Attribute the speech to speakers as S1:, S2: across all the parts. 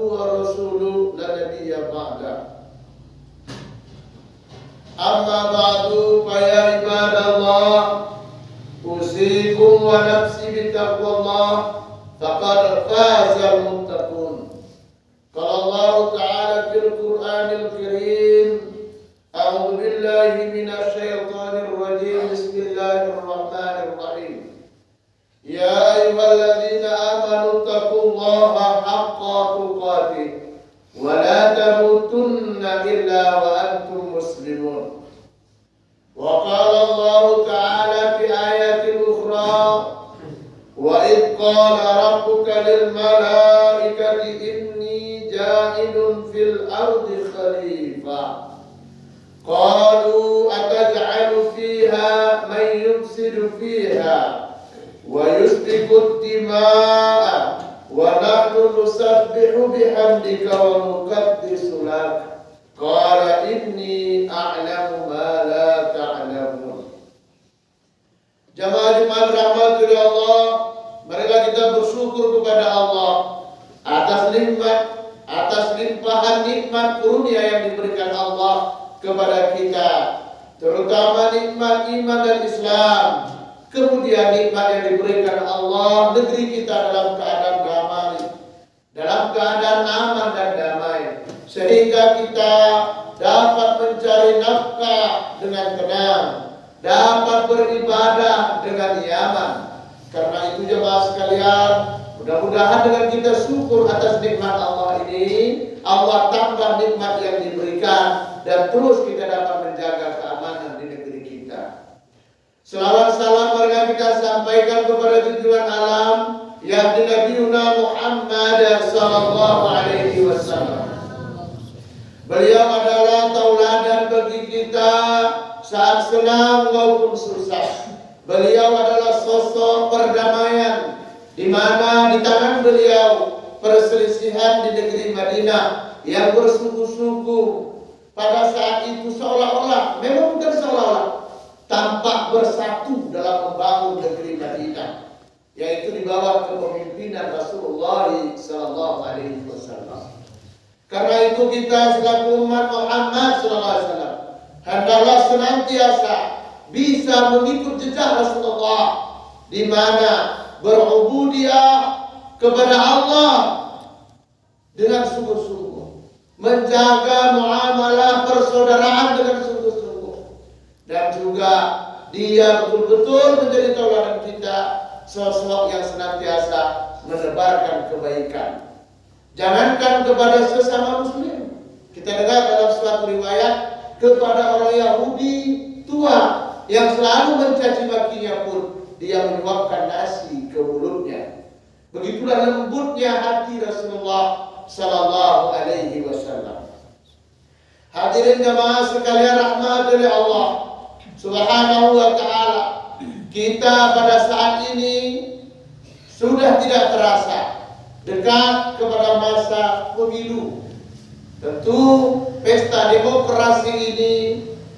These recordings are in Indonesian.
S1: wa rasuluhu la nabiyya ba'da. Amma ba'du fa ya ibadallah, usikum wa nafsi bittaqwallah, faqad fazal muttaqun. Qala Allah Ta'ala fil Qur'anil Karim, a'udzu billahi minasy syaithanir rajim, bismillahirrahmanirrahim. Ya ayyuhalladzina amanu taqullaha haqqa tuqatih wa la tamutunna illa wa antum muslimun. Wa qala Allah Ta'ala fi ayatin ukhra, wa idh qala rabbuka lil malaikati inni ja'ilun fil ardi khalifah qalu ataj'alu fiha man yufsidu fiha wa yusfiku ad-dima'a wa nahnu nusabbihu bihamdika wa nuqaddisu lak qala inni a'lamu ma la ta'lamun. Jamaah rahmatul Allah, marilah kita bersyukur kepada Allah atas nikmat, atas limpahan nikmat karunia yang diberikan Allah kepada kita, terutama nikmat iman dan Islam. Kemudian nikmat yang diberikan Allah, negeri kita dalam keadaan damai, dalam keadaan aman dan damai, sehingga kita dapat mencari nafkah dengan tenang, dapat beribadah dengan nyaman. Karena itu jemaah sekalian, mudah-mudahan dengan kita syukur atas nikmat Allah ini, Allah tambah nikmat yang diberikan dan terus kita dapat menjaga keamanan di negeri kita. Selawat salam marilah kita sampaikan kepada junjungan alam yakni Nabiuna Muhammad sallallahu alaihi wasallam. Beliau adalah tauladan bagi kita saat senang maupun susah. Beliau adalah sosok perdamaian, di mana di tangan beliau perselisihan di negeri Madinah yang bersungguh-sungguh pada saat itu seolah-olah, memang bukan seolah-olah, tampak bersatu dalam membangun negeri Madinah, yaitu di bawah kepemimpinan Rasulullah sallallahu alaihi wasallam. Karena itu kita selaku umat Muhammad sallallahu alaihi wasallam hendaklah senantiasa bisa mengikut jejak Rasulullah, di mana berubudiyah kepada Allah dengan sungguh-sungguh, menjaga muamalah persaudaraan dengan sungguh-sungguh, dan juga dia betul-betul menjadi tauladan kita, sosok yang senantiasa menebarkan kebaikan. Jangankan kepada sesama muslim, kita dengar dalam suatu riwayat kepada orang Yahudi tua yang selalu mencaci makinya pun dia menyuapkan nasi ke mulutnya. Begitulah lembutnya hati Rasulullah sallallahu alaihi wasallam. Hadirin jamaah sekalian rahmat dari Allah Subhanahu wa ta'ala, kita pada saat ini sudah tidak terasa dekat kepada masa pemilu. Tentu pesta demokrasi ini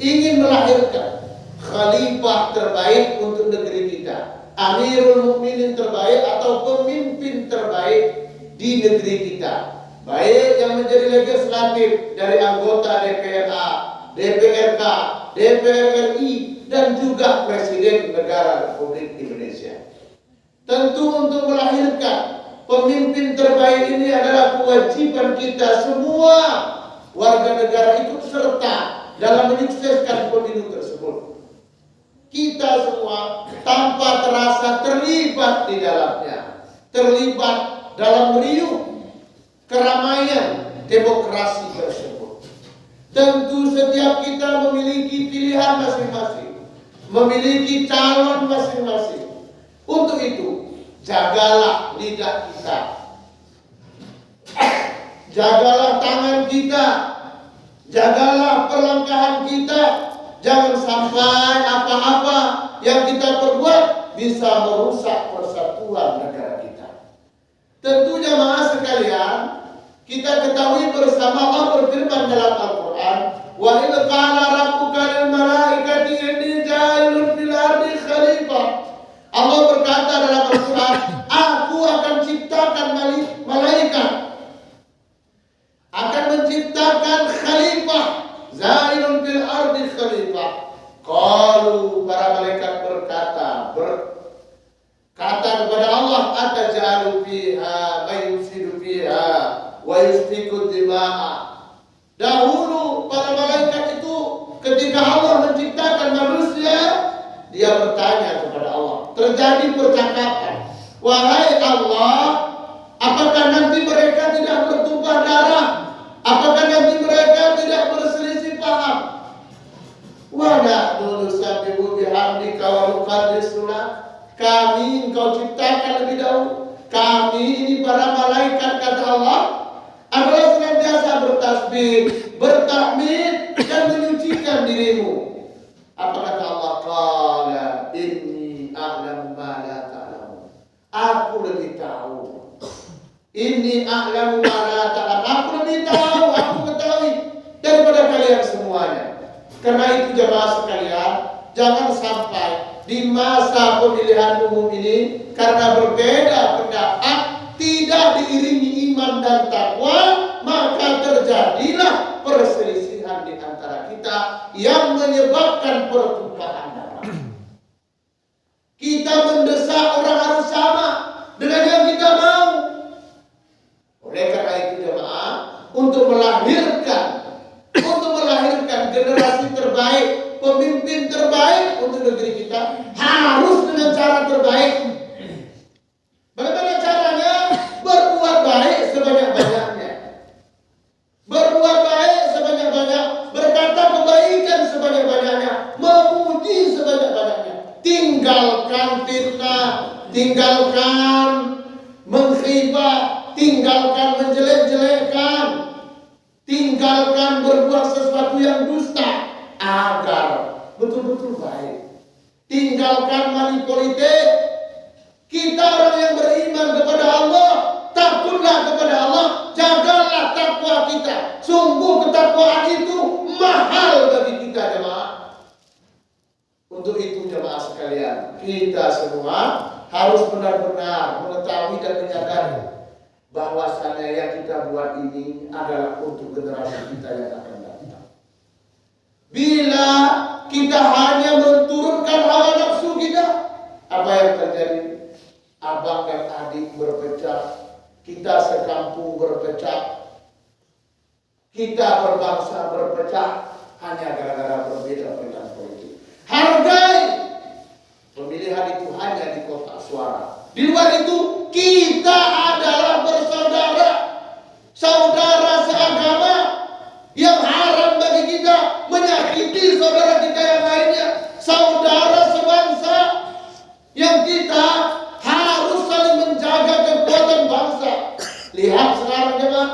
S1: ingin melahirkan khalifah terbaik untuk negeri kita, Amirul Mukminin terbaik atau pemimpin terbaik di negeri kita, baik yang menjadi legislatif dari anggota DPRA, DPRK, DPR RI, dan juga Presiden Negara Republik Indonesia. Tentu untuk melahirkan pemimpin terbaik ini adalah kewajiban kita semua warga negara ikut serta dalam menyukseskan pemilu tersebut. Kita semua tanpa terasa terlibat di dalamnya, terlibat dalam meriuh keramaian demokrasi tersebut. Tentu setiap kita memiliki pilihan masing-masing, memiliki calon masing-masing. Untuk itu, jagalah lidah kita, jagalah tangan kita, jagalah perlengkahan kita. Jangan sampai apa-apa yang kita perbuat bisa merusak persatuan negara kita. Tentu jamaah sekalian, kita ketahui bersama Allah berfirman dalam Al-Quran, wa idh qala rabbuka lil malaikati inni ja'ilun fil ardi khalifah. Allah berkata dalam Al-Quran, aku akan ciptakan malaikat Zailun fil ardi khalifah. Qalu, para malaikat berkata kepada Allah, atajalu fiha may yufsidu fiha wa yusfiku dima'a. Dahulu para malaikat itu ketika Allah menciptakan manusia, dia bertanya kepada Allah. Terjadi percakapan. Wahai Allah, apakah nanti mereka tidak bertumpah darah? Apakah nanti mereka tidak berselisih paham? Wa nahnu nusabbihu bihamdika wa nuqaddisu lak. Kami engkau ciptakan lebih dahulu. Kami ini para malaikat, kata Allah, adalah senantiasa bertasbih, bertahmid dan menyucikan dirimu. Apa kata Allah? Qala inni a'lamu ma la ta'lamun. Aku lebih tahu. Inni a'lamu ma la ta'lamun. Aku lebih tahu, aku ketahui daripada kalian semuanya. Karena itu jemaah sekalian, jangan sampai di masa pemilihan umum ini karena berbeda pendapat, tidak diiringi iman dan takwa, maka terjadilah perselisihan di antara kita yang menyebabkan pertumpahan darah. Kita mendesak orang harus sama dengan yang kita mau. Oleh karena itu jemaah, untuk melahirkan generasi terbaik, pemimpin terbaik untuk negeri kita harus dengan cara terbaik. Bagaimana caranya? Berbuat baik sebanyak-banyaknya. Berbuat baik sebanyak-banyak, berkata kebaikan sebanyak-banyaknya, memuji sebanyak-banyaknya. Tinggalkan fitnah, tinggalkan menghibah, tinggalkan menjelek-jelekkan, tinggalkan berbuat sesuatu yang dusta agar betul-betul baik. Tinggalkan money politik. Kita orang yang beriman kepada Allah, takutlah kepada Allah, jagalah takwa kita. Sungguh ketakwaan itu mahal bagi kita jemaah. Untuk itu jemaah sekalian, kita semua harus benar-benar mengetahui dan menyadari bahwasannya yang kita buat ini adalah untuk generasi kita yang akan datang. Bila kita hanya menurunkan hawa nafsu kita, apa yang terjadi? Abang dan adik berpecah, kita sekampung berpecah, kita berbangsa berpecah hanya gara-gara berbeda pilihan politik. Hargai pemilihan itu hanya di kotak suara. Di luar itu kita adalah bersaudara, saudara seagama. Yang haram bagi kita menyakiti saudara kita yang lainnya, saudara sebangsa, yang kita harus saling menjaga kekuatan bangsa. Lihat sekarang jemaah,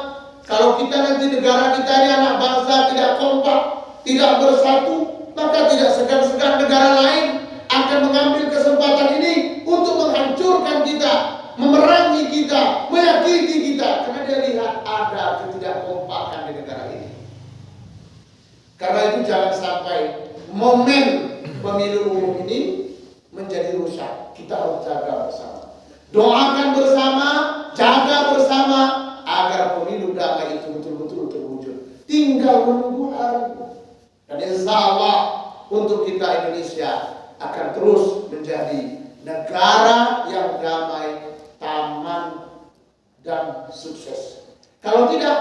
S1: kalau kita nanti negara kita ini anak bangsa tidak kompak, tidak bersatu, maka tidak segan-segan negara lain akan mengambil kesempatan ini untuk menghancurkan kita, memerangi kita, menyakiti kita, karena dia lihat ada ketidakkompakan di negara ini. Karena itu jangan sampai momen pemilu umum ini menjadi rusak. Kita harus jaga bersama, doakan bersama, jaga bersama agar pemilu damai itu betul-betul terwujud. Tinggal menunggu hari. Dan insya Allah untuk kita Indonesia akan terus menjadi negara yang damai, aman, dan sukses. Kalau tidak,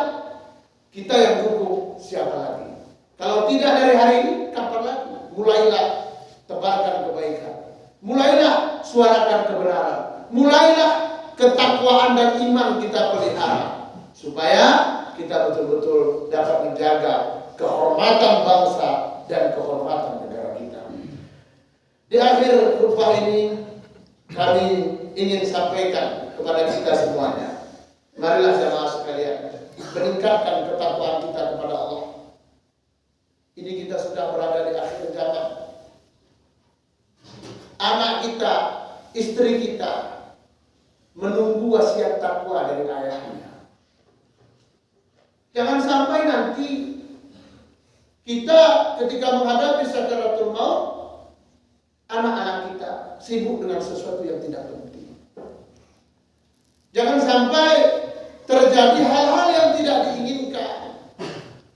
S1: kita yang gugup, siapa lagi? Kalau tidak dari hari ini, kapan lagi? Mulailah tebarkan kebaikan. Mulailah suarakan kebenaran. Mulailah ketakwaan dan iman kita pelihara. Supaya kita betul-betul dapat menjaga kehormatan bangsa dan kehormatan negara kita. Di akhir khutbah ini kami ingin sampaikan kepada kita semuanya, marilah jemaah sekalian meningkatkan ketakwaan kita kepada Allah. Ini kita sudah berada di akhir zaman. Anak kita, istri kita menunggu wasiat takwa dari ayahnya. Jangan sampai nanti kita ketika menghadapi sakaratul maut, anak-anak kita sibuk dengan sesuatu yang tidak penting. Jangan sampai terjadi hal-hal yang tidak diinginkan,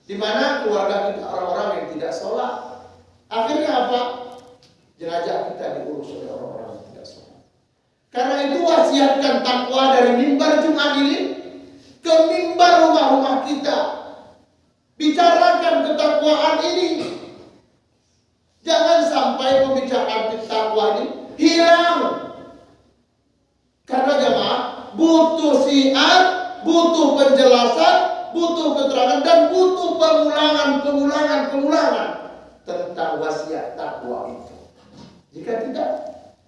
S1: di mana keluarga kita, orang-orang Akhirnya apa? Jenazah kita diurus oleh orang-orang yang tidak sholat. Karena itu wasiatkan takwa dari mimbar Jumat ini ke mimbar rumah-rumah kita. Bicarakan ketakwaan ini. Jangan sampai pembicaraan takwa ini hilang. Karena jemaah butuh syiar, butuh penjelasan, butuh keterangan, dan butuh pengulangan tentang wasiat takwa itu. Jika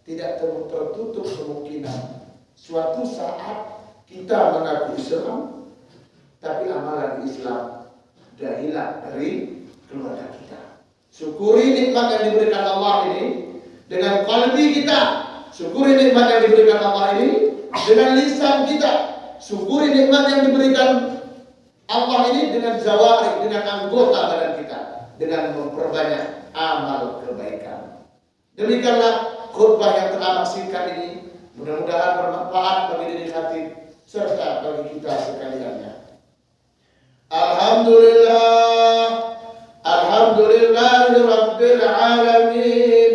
S1: tidak tertutup kemungkinan suatu saat kita mengaku Islam, tapi amalan Islam sudah hilang dari keluarga kita. Syukuri nikmat yang diberikan Allah ini dengan qalbi kita. Syukuri nikmat yang diberikan Allah ini dengan lisan kita. Syukuri nikmat yang diberikan Allah ini dengan jawari, dengan anggota badan kita, dengan memperbanyak amal kebaikan. Demikianlah khutbah yang teramat singkat ini. Mudah-mudahan bermanfaat bagi diri hati serta bagi kita sekaliannya. Alhamdulillahi Rabbil Alamin.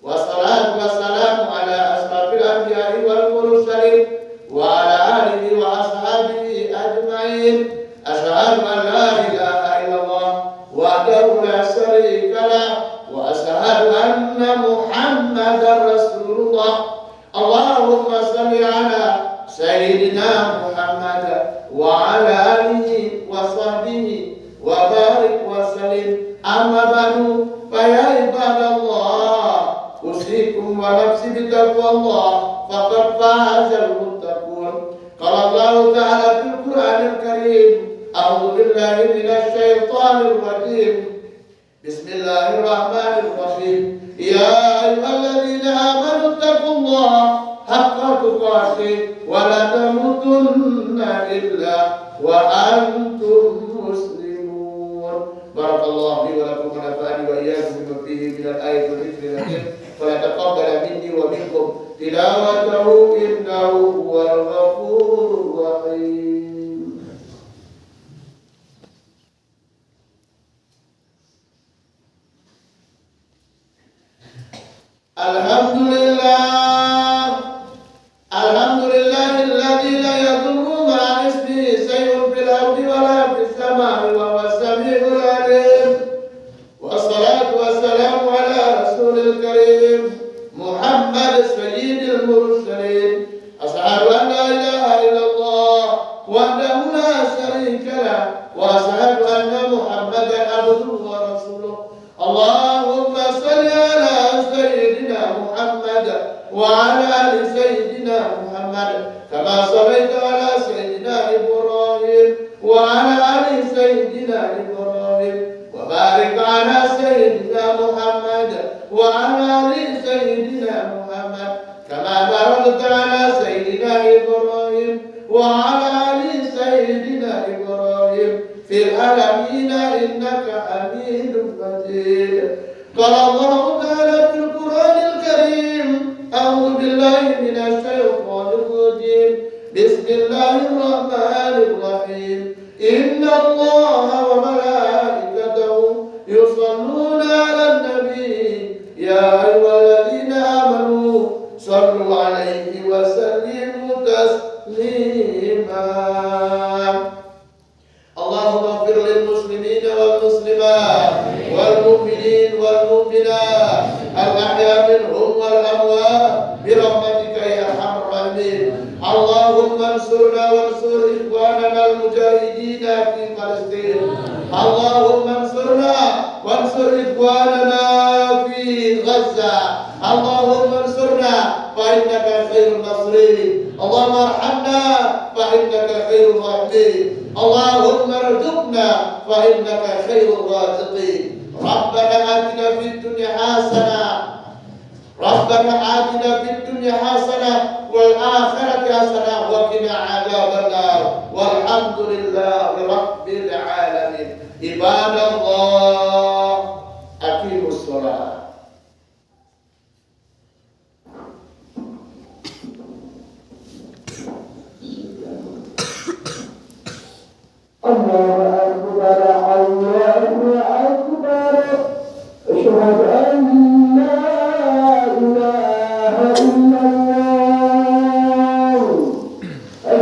S1: Wassalatu wassalamu ala asrafil anbiya'i wal mursalin wa ala alihi wa ashabihi ajma'in. Asyhadu an la ilaha illallah wahdahu la syarika lah wa asyhadu anna Muhammadar Rasulullah. Allahumma salli ala Sayyidina Muhammad wa ala alihi wa sahbihi wa barik wa salim. Amma ba'du, fa ya ibadallah, usikum wa nafsi bitaqwallah, faqad fazal muttaqun. Qala Allah Ta'ala fil Qur'anil Karim, a'udzu billahi minasy syaithanir rajim. Bismillahirrahmanirrahim. Ya ayyuhalladzina amanu taqullaha haqqa tuqatih wa la tamutunna illa wa antum muslimun. Barakallahu li wa lakum wa nafa'ani wa iyyakum bima fihi minal ayati wa dzikril hakim. Wa taqabbal minni wa minkum tilawatahu innahu huwal ghafurur rahim. Alhamdulillahilladzi la yadurru ma'a ismihi shay'un fil ardi wa la fis samaa'i wa huwas samii'ul 'aliim. Wassalatu wassalamu ala rasulil karim Muhammad sayyidil mursalin. Asyhadu an la ilaha illallah wahdahu la syarika lah wa asyhadu anna Muhammadan abduhu wa rasuluh. Allahumma salli ala sayyidina Muhammad wa ala ali sayyidina Muhammad kama sallaita ala sayyidina Ibrahim wa ala ali sayyidina Ibrahim wa barik ala sayyidina Muhammad wa ala ali sayyidina Muhammad kama barakta ala sayyidina Ibrahim wa ala ali sayyidina Ibrahim fil alamin innaka Hamidum Majid. Qala Allah Ta'ala fil Qur'anil Karim, a'udzu billahi minasy syaithanir rajim. Bismillahirrahmanirrahim. Inna Allaha wa malaikatahu yusholluna 'alan nabi. Ya ayyuhalladzina amanu shallu 'alaihi wa sallimu taslima. Allahumma ighfir lil muslimina wal muslimat wal mu'minin wal mu'minat al ahya minhum wal amwat bi rahmatika ya arhamar rahimin. Allahumma ansurna wansur ikhwanana al mujahidin fi Palestin. Allahumma ansurna wansur ikhwanana fi Gaza. Allahumma ansurna fa innaka khairun nasirin. Allahumma arhamna fa innaka khairur rahimin. Allahumma arzuqna fa innaka khairur raziqin. Rabbana atina fid dunya hasanah. Rabbana atina fid dunya hasanah wal akhirati hasanah wa qina adzabannar. Walhamdulillahi rabbil alamin. Ibadallah, aqimus shalah. Allah